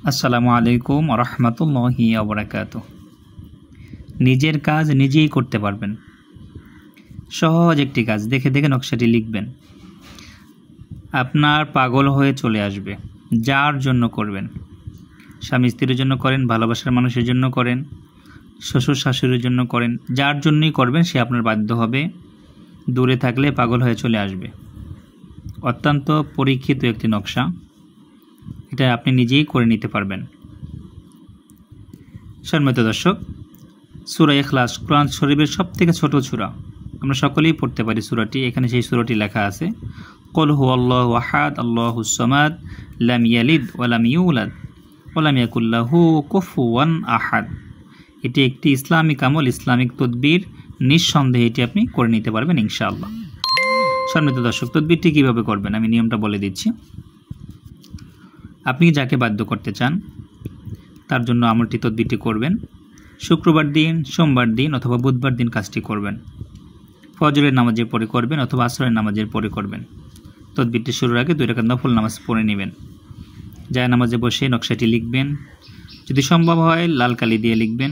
আসসালামু আলাইকুম রহমতুল্লাহি ওয়া বারাকাতুহু। নিজের কাজ নিজেই করতে পারবেন। সহজ একটি কাজ, দেখে দেখে নকশাটি লিখবেন। আপনার পাগল হয়ে চলে আসবে। যার জন্য করবেন, স্বামী স্ত্রীর জন্য করেন, ভালোবাসার মানুষের জন্য করেন, শ্বশুর শাশুড়ির জন্য করেন, যার জন্যই করবেন সে আপনার বাধ্য হবে, দূরে থাকলে পাগল হয়ে চলে আসবে। অত্যন্ত পরীক্ষিত একটি নকশা, এটা আপনি নিজেই করে নিতে পারবেন। সম্মানিত দর্শক, সূরা ইখলাস কোরআন শরীফের সবথেকে ছোট সূরা, আমরা সকলেই পড়তে পারি সূরাটি। এখানে সেই সূরাটি লেখা আছে, কুল হুয়াল্লাহু আহাদ আল্লাহুস সামাদ লাম ইয়ালিদ ওয়া লাম ইউলাদ ওয়া লাম ইয়াকুল লাহু কুফুয়ান আহাদ। এটি একটি ইসলামিক আমল, ইসলামিক তদবির। নিঃসন্দেহে এটি আপনি করে নিতে পারবেন ইনশাআল্লাহ। সম্মানিত দর্শক, তদবিরটি কীভাবে করবেন আমি নিয়মটা বলে দিচ্ছি। আপনি যাকে বাধ্য করতে চান তার জন্য আমলটি তদবিরটি করবেন। শুক্রবার দিন, সোমবার দিন অথবা বুধবার দিন কাজটি করবেন। ফজরের নামাজের পরে করবেন অথবা আসরের নামাজের পরে করবেন। তদবিরটি শুরুর আগে 2 রাকাত নফল নামাজ পড়ে নেবেন। যায় নামাজে বসে নকশাটি লিখবেন। যদি সম্ভব হয় লাল কালি দিয়ে লিখবেন,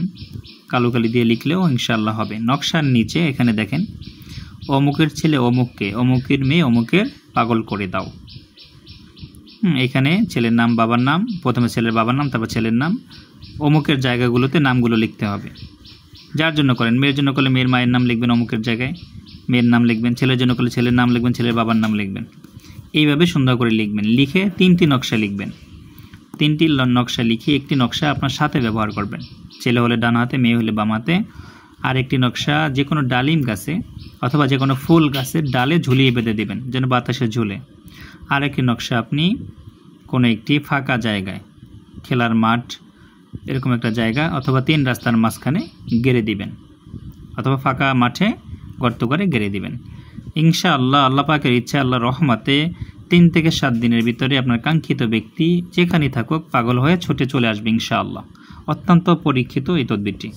কালো কালি দিয়ে লিখলেও ইনশাআল্লাহ হবে। নকশার নিচে এখানে দেখেন, অমুকের ছেলে অমুককে, অমুকের মেয়ে অমুকের পাগল করে দাও। এখানে ছেলের নাম, বাবার নাম, প্রথমে ছেলের বাবার নাম, তারপর ছেলের নাম, অমুকের জায়গাগুলোতে নামগুলো লিখতে হবে। যার জন্য করেন, মেয়ের জন্য করলে মেয়ের মায়ের নাম লিখবেন, অমুকের জায়গায় মেয়ের নাম লিখবেন। ছেলের জন্য করলে ছেলের নাম লিখবেন, ছেলের বাবার নাম লিখবেন। এইভাবে সুন্দর করে লিখবেন। লিখে 3টি নকশা লিখবেন। 3টি নকশা লিখে একটি নকশা আপনার সাথে ব্যবহার করবেন। ছেলে হলে ডান হাতে, মেয়ে হলে বাম হাতে। আর একটি নকশা যে কোনো ডালিম গাছে অথবা যে কোনো ফুল গাছের ডালে ঝুলিয়ে বেঁধে দেবেন, যেন বাতাসে ঝুলে। আর একটি নকশা আপনি কোনো একটি ফাঁকা জায়গায়, খেলার মাঠ এরকম একটা জায়গা অথবা 3 রাস্তার মাঝখানে গেড়ে দিবেন, অথবা ফাঁকা মাঠে গর্ত করে গেড়ে দিবেন। ইনশাআল্লাহ আল্লাহ পাকের ইচ্ছা, আল্লাহর রহমতে 3 থেকে 7 দিনের ভিতরে আপনার কাঙ্ক্ষিত ব্যক্তি যেখানেই থাকুক পাগল হয়ে ছুটে চলে আসবে ইনশাআল্লাহ। অত্যন্ত পরীক্ষিত এই তদবিরটি।